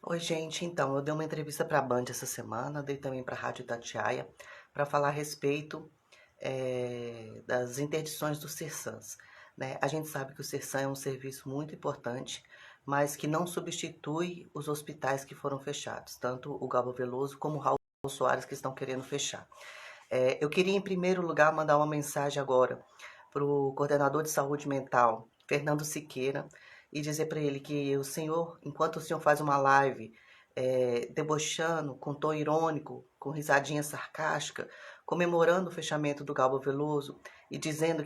Oi, gente. Então, eu dei uma entrevista para a Band essa semana, dei também para a Rádio Itatiaia, para falar a respeito das interdições do Cersans, né? A gente sabe que o Cersan é um serviço muito importante, mas que não substitui os hospitais que foram fechados, tanto o Galba Veloso como o Raul Soares que estão querendo fechar. Eu queria, em primeiro lugar, mandar uma mensagem agora para o coordenador de saúde mental, Fernando Siqueira, e dizer para ele que o senhor, enquanto o senhor faz uma live debochando, com tom irônico, com risadinha sarcástica, comemorando o fechamento do Galba Veloso e dizendo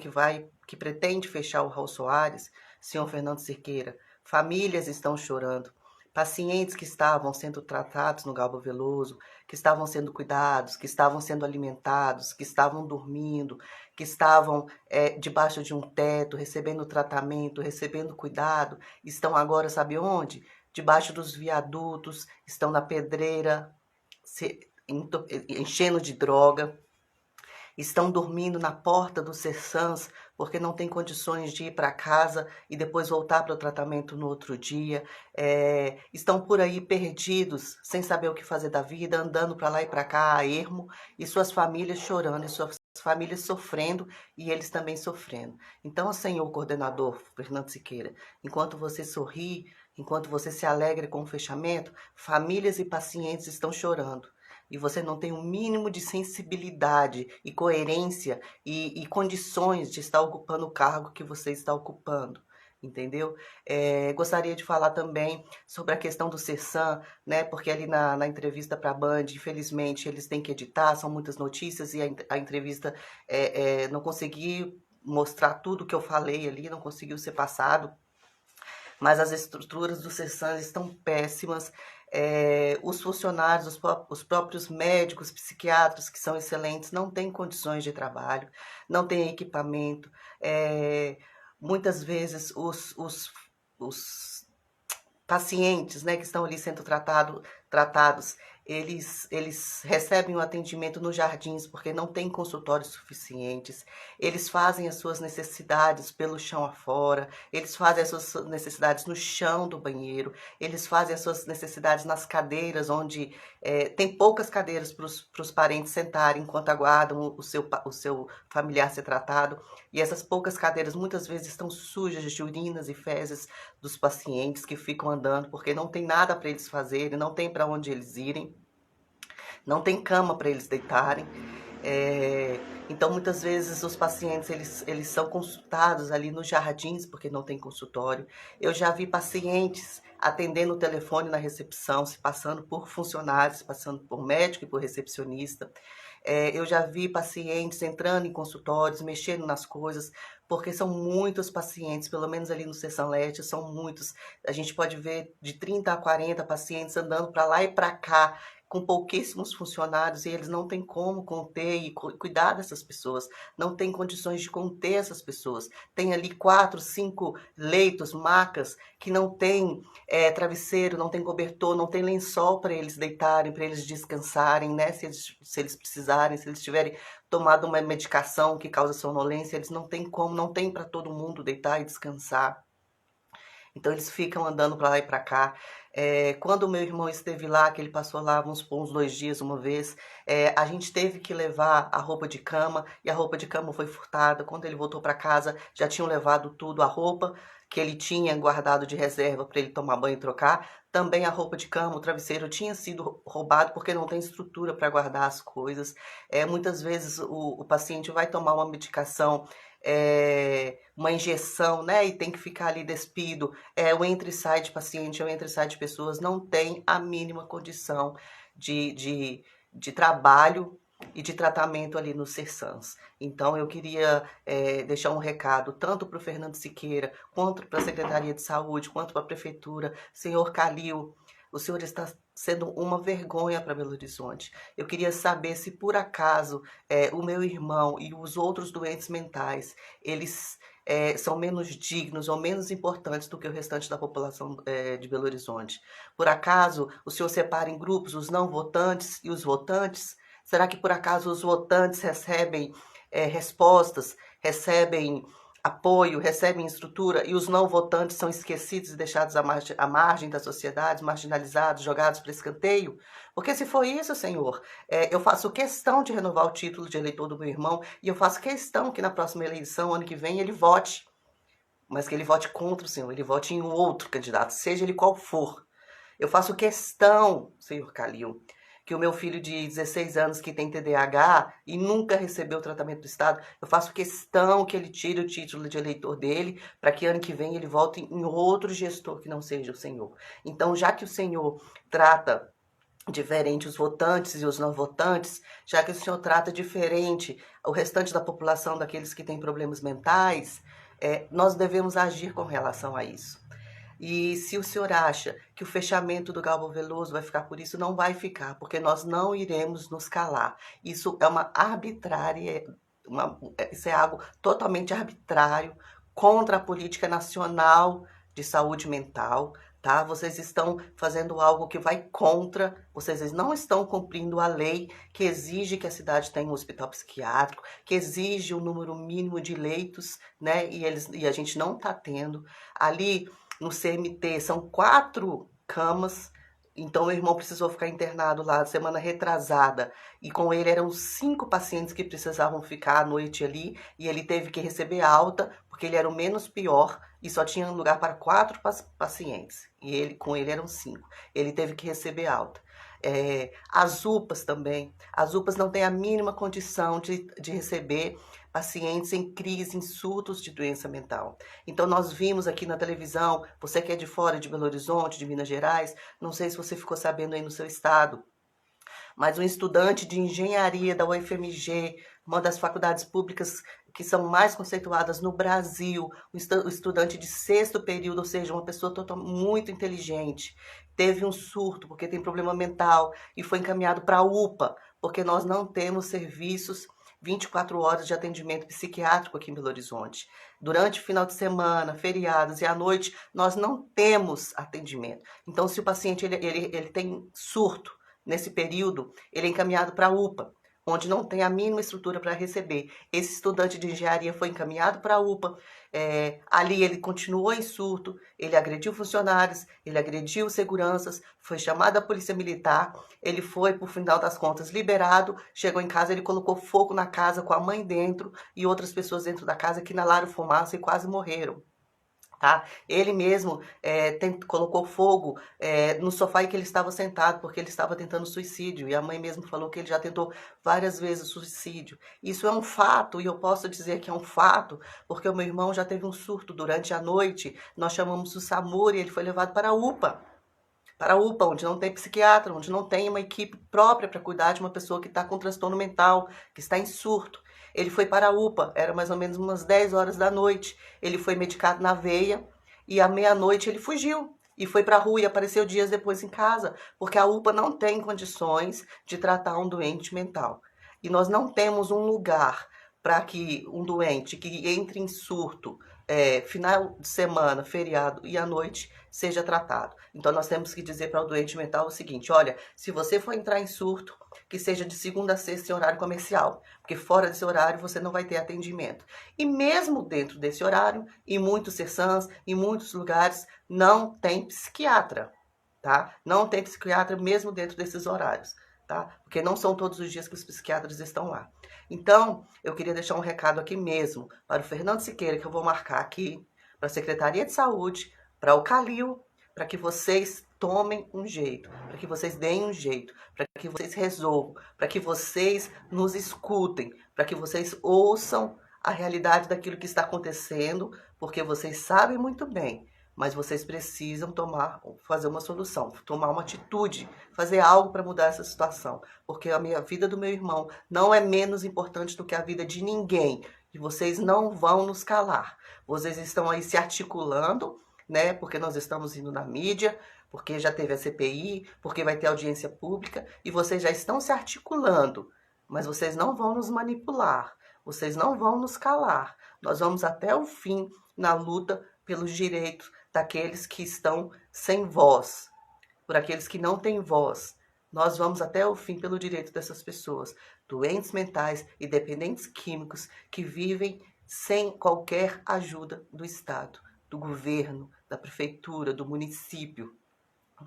que pretende fechar o Raul Soares, senhor Fernando Siqueira, famílias estão chorando. Pacientes que estavam sendo tratados no Galba Veloso, que estavam sendo cuidados, que estavam sendo alimentados, que estavam dormindo, que estavam debaixo de um teto, recebendo tratamento, recebendo cuidado, estão agora, sabe onde? Debaixo dos viadutos, estão na pedreira, enchendo de droga, estão dormindo na porta do Cersans porque não tem condições de ir para casa e depois voltar para o tratamento no outro dia, estão por aí perdidos, sem saber o que fazer da vida, andando para lá e para cá a ermo, e suas famílias chorando, e suas famílias sofrendo, e eles também sofrendo. Então, senhor coordenador Fernando Siqueira, enquanto você sorri, enquanto você se alegra com o fechamento, famílias e pacientes estão chorando e você não tem o mínimo de sensibilidade e coerência e condições de estar ocupando o cargo que você está ocupando, entendeu? Gostaria de falar também sobre a questão do Cersan, né? Porque ali na entrevista para a Band, infelizmente, eles têm que editar, são muitas notícias e a entrevista não consegui mostrar tudo que eu falei ali, não conseguiu ser passado, mas as estruturas do Cersan estão péssimas. Os funcionários, os próprios médicos, psiquiatras, que são excelentes, não têm condições de trabalho, não têm equipamento. Muitas vezes os pacientes, né, que estão ali sendo tratados, eles recebem o atendimento nos jardins porque não tem consultórios suficientes, eles fazem as suas necessidades pelo chão afora, eles fazem as suas necessidades no chão do banheiro, eles fazem as suas necessidades nas cadeiras, onde tem poucas cadeiras para os parentes sentarem enquanto aguardam o seu familiar ser tratado, e essas poucas cadeiras muitas vezes estão sujas de urinas e fezes dos pacientes que ficam andando porque não tem nada para eles fazerem, não tem para onde eles irem, não tem cama para eles deitarem. Então, muitas vezes, os pacientes eles são consultados ali nos jardins porque não tem consultório. Eu já vi pacientes atendendo o telefone na recepção, se passando por funcionários, passando por médico e por recepcionista. Eu já vi pacientes entrando em consultórios, mexendo nas coisas, porque são muitos pacientes, pelo menos ali no Sessão Leste, são muitos. A gente pode ver de 30 a 40 pacientes andando para lá e para cá, com pouquíssimos funcionários, e eles não têm como conter e cuidar dessas pessoas, não têm condições de conter essas pessoas. Tem ali 4, 5 leitos, macas, que não tem travesseiro, não tem cobertor, não tem lençol para eles deitarem, para eles descansarem, né? Se eles precisarem, se eles tiverem tomado uma medicação que causa sonolência, eles não têm como, não tem para todo mundo deitar e descansar. Então eles ficam andando para lá e para cá. Quando o meu irmão esteve lá, que ele passou lá uns 2 dias uma vez, a gente teve que levar a roupa de cama e a roupa de cama foi furtada. Quando ele voltou para casa, já tinham levado tudo, a roupa que ele tinha guardado de reserva para ele tomar banho e trocar, também a roupa de cama, o travesseiro tinha sido roubado porque não tem estrutura para guardar as coisas. Muitas vezes o paciente vai tomar uma medicação, uma injeção, né? E tem que ficar ali despido. O entra e sai de paciente, o entra e sai de pessoas, não tem a mínima condição de trabalho e de tratamento ali no Cersans. Então eu queria deixar um recado tanto para o Fernando Siqueira, quanto para a Secretaria de Saúde, quanto para a Prefeitura. Senhor Calil, o senhor está sendo uma vergonha para Belo Horizonte. Eu queria saber se por acaso o meu irmão e os outros doentes mentais, eles são menos dignos ou menos importantes do que o restante da população de Belo Horizonte. Por acaso o senhor separa em grupos os não votantes e os votantes? Será que por acaso os votantes recebem respostas, recebem apoio, recebem estrutura e os não votantes são esquecidos e deixados à margem da sociedade, marginalizados, jogados para escanteio? Porque se for isso, Senhor, eu faço questão de renovar o título de eleitor do meu irmão e eu faço questão que na próxima eleição, ano que vem, ele vote. Mas que ele vote contra o Senhor, ele vote em um outro candidato, seja ele qual for. Eu faço questão, Senhor Calil, que o meu filho de 16 anos que tem TDAH e nunca recebeu tratamento do Estado, eu faço questão que ele tire o título de eleitor dele, para que ano que vem ele volte em outro gestor que não seja o Senhor. Então, já que o Senhor trata diferente os votantes e os não votantes, já que o Senhor trata diferente o restante da população daqueles que têm problemas mentais, nós devemos agir com relação a isso. E se o senhor acha que o fechamento do Galbo Veloso vai ficar por isso, não vai ficar, porque nós não iremos nos calar. Isso é uma arbitrária, isso é algo totalmente arbitrário, contra a política nacional de saúde mental, tá? Vocês estão fazendo algo que vai contra, vocês não estão cumprindo a lei que exige que a cidade tenha um hospital psiquiátrico, que exige um número mínimo de leitos, né? E a gente não está tendo. Ali no CMT são 4 camas, então meu irmão precisou ficar internado lá semana retrasada, e com ele eram 5 pacientes que precisavam ficar à noite ali, e ele teve que receber alta, porque ele era o menos pior, e só tinha lugar para 4 pacientes, e com ele eram 5. Ele teve que receber alta. As UPAs também, as UPAs não têm a mínima condição de receber pacientes em crise, em surtos de doença mental. Então nós vimos aqui na televisão, você que é de fora de Belo Horizonte, de Minas Gerais, não sei se você ficou sabendo aí no seu estado, mas um estudante de engenharia da UFMG, uma das faculdades públicas que são mais conceituadas no Brasil, um estudante de 6º período, ou seja, uma pessoa muito inteligente, teve um surto porque tem problema mental e foi encaminhado para a UPA, porque nós não temos serviços 24 horas de atendimento psiquiátrico aqui em Belo Horizonte. Durante o final de semana, feriados e à noite, nós não temos atendimento. Então, se o paciente ele tem surto nesse período, ele é encaminhado para a UPA, onde não tem a mínima estrutura para receber. Esse estudante de engenharia foi encaminhado para a UPA, ali ele continuou em surto, ele agrediu funcionários, ele agrediu seguranças, foi chamado a polícia militar, ele foi, por final das contas, liberado, chegou em casa, ele colocou fogo na casa com a mãe dentro e outras pessoas dentro da casa que inalaram fumaça e quase morreram. Tá? Ele mesmo colocou fogo no sofá em que ele estava sentado, porque ele estava tentando suicídio, e a mãe mesmo falou que ele já tentou várias vezes suicídio. Isso é um fato, e eu posso dizer que é um fato, porque o meu irmão já teve um surto durante a noite, nós chamamos o SAMU e ele foi levado para a UPA. Para a UPA, onde não tem psiquiatra, onde não tem uma equipe própria para cuidar de uma pessoa que está com transtorno mental, que está em surto. Ele foi para a UPA, era mais ou menos umas 10 horas da noite. Ele foi medicado na veia e à meia-noite ele fugiu e foi para a rua e apareceu dias depois em casa, porque a UPA não tem condições de tratar um doente mental. E nós não temos um lugar para que um doente que entre em surto, final de semana, feriado e à noite, seja tratado. Então nós temos que dizer para o doente mental o seguinte: olha, se você for entrar em surto, que seja de segunda a sexta em horário comercial, porque fora desse horário você não vai ter atendimento. E mesmo dentro desse horário, em muitos CERSAMs, em muitos lugares, não tem psiquiatra, tá? Não tem psiquiatra mesmo dentro desses horários, tá? Porque não são todos os dias que os psiquiatras estão lá. Então, eu queria deixar um recado aqui mesmo para o Fernando Siqueira, que eu vou marcar aqui, para a Secretaria de Saúde, para o Calil, para que vocês tomem um jeito, para que vocês deem um jeito, para que vocês resolvam, para que vocês nos escutem, para que vocês ouçam a realidade daquilo que está acontecendo, porque vocês sabem muito bem, mas vocês precisam fazer uma solução, tomar uma atitude, fazer algo para mudar essa situação, porque a vida do meu irmão não é menos importante do que a vida de ninguém, e vocês não vão nos calar. Vocês estão aí se articulando, né? Porque nós estamos indo na mídia, porque já teve a CPI, porque vai ter audiência pública, e vocês já estão se articulando, mas vocês não vão nos manipular, vocês não vão nos calar. Nós vamos até o fim na luta pelos direitos daqueles que estão sem voz, por aqueles que não têm voz. Nós vamos até o fim pelo direito dessas pessoas, doentes mentais e dependentes químicos que vivem sem qualquer ajuda do Estado, do governo, da prefeitura, do município.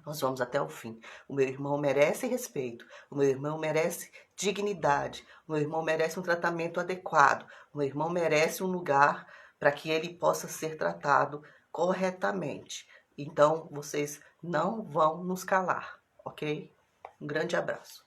Nós vamos até o fim. O meu irmão merece respeito, o meu irmão merece dignidade, o meu irmão merece um tratamento adequado, o meu irmão merece um lugar para que ele possa ser tratado corretamente. Então, vocês não vão nos calar, ok? Um grande abraço.